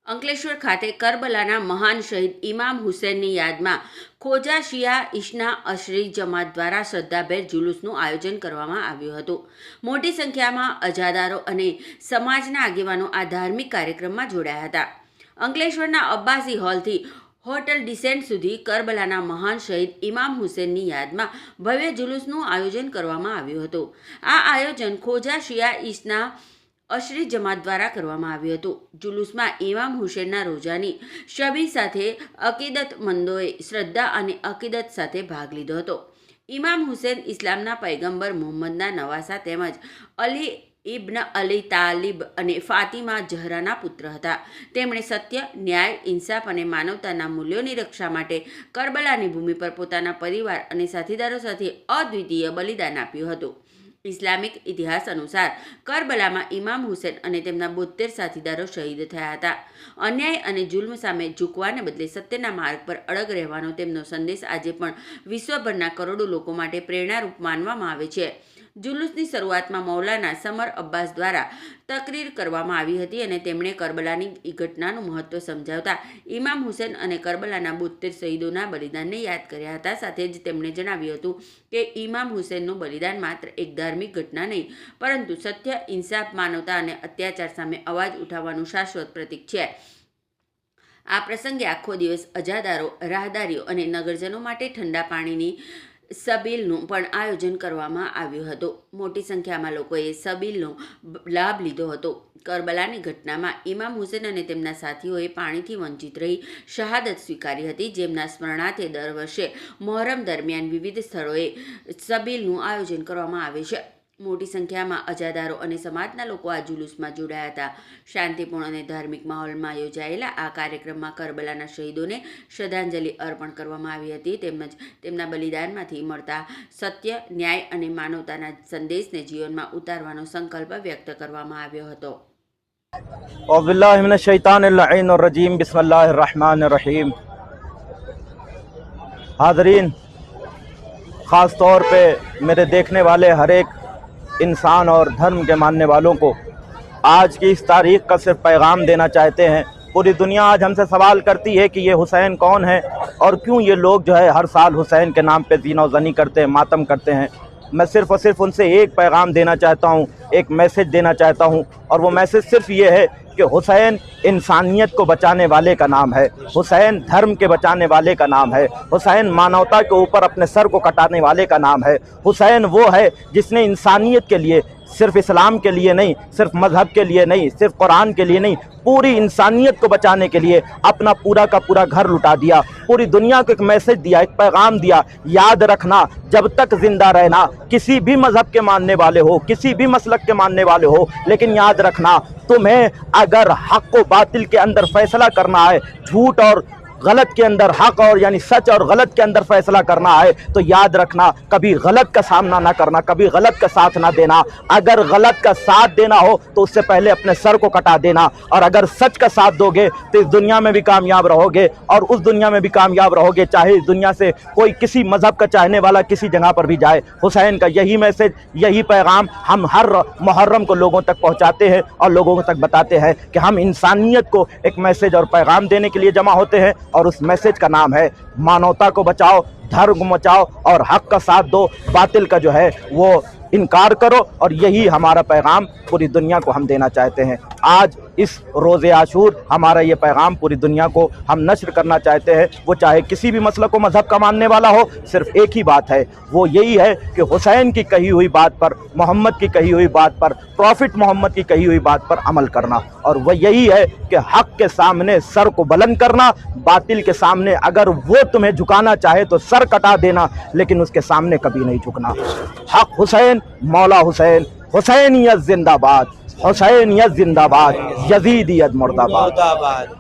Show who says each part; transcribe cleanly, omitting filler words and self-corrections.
Speaker 1: અંકલેશ્વર ખાતે કરબલાના મહાન શહીદ ઇમામ હુસૈનની યાદમાં ખોજા શિયા ઇશના અશરી જમાત દ્વારા શ્રદ્ધાભેર જુલુસનું આયોજન કરવામાં આવ્યું હતું। મોટી સંખ્યામાં અજાદારો અને સમાજના આગેવાનો આ ધાર્મિક કાર્યક્રમમાં જોડાયા હતા। અંકલેશ્વરના અબ્બાસી હોલથી હોટલ ડિસેન્ટ સુધી કરબલાના મહાન શહીદ ઇમામ હુસૈનની યાદમાં ભવ્ય જુલુસનું આયોજન કરવામાં આવ્યું હતું। આ આયોજન ખોજા શિયા ઇશના અશરી જમાત દ્વારા કરવામાં આવ્યું હતું। જુલુસમાં ઇમામ હુસૈનના રોજાની શબી સાથે અકીદતમંદોએ શ્રદ્ધા અને અકીદત સાથે ભાગ લીધો હતો। ઇમામ હુસૈન ઇસ્લામના પૈગંબર મુહમ્મદના નવાસા તેમજ અલી ઇબ્ન અલી તાલિબ અને ફાતિમા ઝહરાના પુત્ર હતા। તેમણે સત્ય, ન્યાય, ઇન્સાફ અને માનવતાના મૂલ્યોની રક્ષા માટે કરબલાની ભૂમિ પર પોતાના પરિવાર અને સાથીદારો સાથે અદ્વિતીય બલિદાન આપ્યું હતું। ઇસ્લામિક ઇતિહાસ અનુસાર કરબલામાં ઇમામ હુસૈન અને તેમના 72 સાથીદારો શહીદ થયા હતા। અન્યાય અને જુલ્મ સામે ઝૂકવાને બદલે સત્યના માર્ગ પર અડગ રહેવાનો તેમનો સંદેશ આજે પણ વિશ્વભરના કરોડો લોકો માટે પ્રેરણારૂપ માનવામાં આવે છે। જુલુસની શરૂઆતમાં મૌલાના સમર અબ્બાસ દ્વારા તકરીર કરવામાં આવી હતી અને તેમણે કરબલાની ઘટનાનું મહત્વ સમજાવતા ઇમામ હુસૈન અને કરબલાના 72 શહીદોના બલિદાનને યાદ કર્યા હતા। સાથે જ તેમણે જણાવ્યું હતું કે ઇમામ હુસૈનનું બલિદાન માત્ર એક ધાર્મિક ઘટના નહીં, પરંતુ સત્ય, ઇન્સાફ, માનવતા અને અત્યાચાર સામે અવાજ ઉઠાવવાનું શાશ્વત પ્રતીક છે। આ પ્રસંગે આખો દિવસ અજાદારો, રાહદારીઓ અને નગરજનો માટે ઠંડા પાણીની સબીલનું પણ આયોજન કરવામાં આવ્યું હતું। મોટી સંખ્યામાં લોકોએ સબીલનો લાભ લીધો હતો। કરબલાની ઘટનામાં ઇમામ હુસૈન અને તેમના સાથીઓએ પાણીથી વંચિત રહી શહાદત સ્વીકારી હતી, જેમના સ્મરણાર્થે દર વર્ષે મોહરમ દરમિયાન વિવિધ સ્થળોએ સબીલનું આયોજન કરવામાં આવે છે। મોટી સંખ્યામાં અજાદારો અને સમાજના લોકો આ જુલુસમાં જોડાયા હતા। શાંતિપૂર્ણ અને ધાર્મિક માહોલમાં યોજાયેલા આ કાર્યક્રમમાં કરબલાના શહીદોને શ્રદ્ધાંજલિ અર્પણ કરવામાં આવી હતી, તેમજ તેમના બલિદાનમાંથી મળતા સત્ય, ન્યાય અને માનવતાના સંદેશને જીવનમાં ઉતારવાનો સંકલ્પ વ્યક્ત કરવામાં આવ્યો હતો।
Speaker 2: औज़ुबिल्लाहि मिनश शैतानिर लईनिर रजीम, बिस्मिल्लाहिर रहमानिर रहीम। हाज़रीन, ख़ास तौर पे मेरे देखने वाले हर एक इंसान और धर्म के मानने वालों को आज की इस तारीख़ का सिर्फ पैगाम देना चाहते हैं। पूरी दुनिया आज हमसे सवाल करती है कि ये हुसैन कौन है और क्यों ये लोग जो है हर साल हुसैन के नाम पे ज़ीनो-ज़नी करते हैं, मातम करते हैं। मैं सिर्फ़ और सिर्फ उनसे एक पैगाम देना चाहता हूँ, एक मैसेज देना चाहता हूँ, और वो मैसेज सिर्फ ये है कि हुसैन इंसानियत को बचाने वाले का नाम है, हुसैन धर्म के बचाने वाले का नाम है, हुसैन मानवता के ऊपर अपने सर को कटाने वाले का नाम है। हुसैन वो है जिसने इंसानियत के लिए, सिर्फ इस्लाम के लिए नहीं, सिर्फ मज़हब के लिए नहीं, सिर्फ कुरान के लिए नहीं, पूरी इंसानियत को बचाने के लिए अपना पूरा का पूरा घर लुटा दिया। पूरी दुनिया को एक मैसेज दिया, एक पैगाम दिया, याद रखना जब तक जिंदा रहना, किसी भी मज़हब के मानने वाले हो, किसी भी मसलक के मानने वाले हो, लेकिन याद रखना तुम्हें अगर हक़ व बातिल के अंदर फैसला करना है, झूठ और गलत के अंदर हक और यानी सच और गलत के अंदर फैसला करना है, तो याद रखना कभी गलत का सामना ना करना, कभी गलत का साथ ना देना। अगर गलत का साथ देना हो तो उससे पहले अपने सर को कटा देना, और अगर सच का साथ दोगे तो इस दुनिया में भी कामयाब रहोगे और उस दुनिया में भी कामयाब रहोगे, चाहे इस दुनिया से कोई किसी मज़हब का चाहने वाला किसी जगह पर भी जाए। हुसैन का यही मैसेज, यही पैगाम हम हर मुहर्रम को लोगों तक पहुँचाते हैं और लोगों तक बताते हैं कि हम इंसानियत को एक मैसेज और पैगाम देने के लिए जमा होते हैं, और उस मैसेज का नाम है मानवता को बचाओ, धर्म को बचाओ और हक का साथ दो, बातिल का जो है वो इनकार करो। और यही हमारा पैगाम पूरी दुनिया को हम देना चाहते हैं। आज इस रोज़े आशूर हमारा ये पैगाम पूरी दुनिया को हम नश्र करना चाहते हैं। वो चाहे किसी भी मसलक को मज़हब का मानने वाला हो, सिर्फ एक ही बात है, वो यही है कि हुसैन की कही हुई बात पर, मोहम्मद की कही हुई बात पर, प्रॉफिट मोहम्मद की कही हुई बात पर अमल करना। और वह यही है कि हक़ के सामने सर को बुलंद करना, बातिल के सामने अगर वो तुम्हें झुकाना चाहे तो सर कटा देना, लेकिन उसके सामने कभी नहीं झुकना। हक़ हुसैन, मौला हुसैन, हुसैनियत जिंदाबाद, हुसैनियत जिंदाबाद, यजीदियत मुर्दाबाद।